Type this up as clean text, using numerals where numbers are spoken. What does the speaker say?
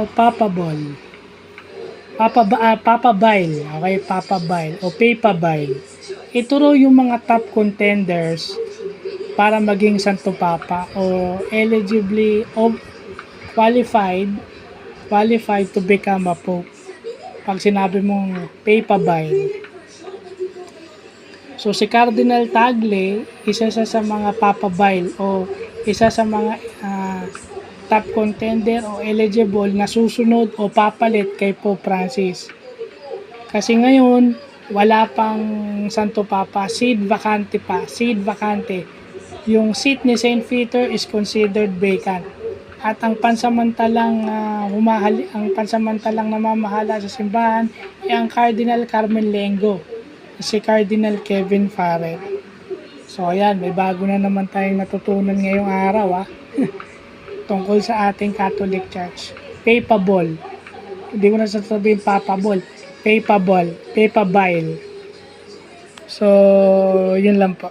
Papa Ball. Papa Bile, okay, Papa Bile o Pepa Bile. Ito raw yung mga top contenders para maging Santo Papa o eligibly o qualified to become a Pope. Pag sinabi mong Pepa Bile. So si Cardinal Tagle, isa sa mga Papa Bile o isa sa mga top contender o eligible na susunod o papalit kay Pope Francis. Kasi ngayon, wala pang Santo Papa, seat vacante. Yung seat ni St. Peter is considered vacant. At ang pansamantalang namamahala sa simbahan ay ang Cardinal Carmen Lengo, si Cardinal Kevin Farrell. So ayan, may bago na naman tayong natutunan ngayong araw tungkol sa ating Catholic Church. Pepa Ball. Hindi ko na sasabihin Papa Ball. Pepa Ball. Pepa Bile. So, yun lang po.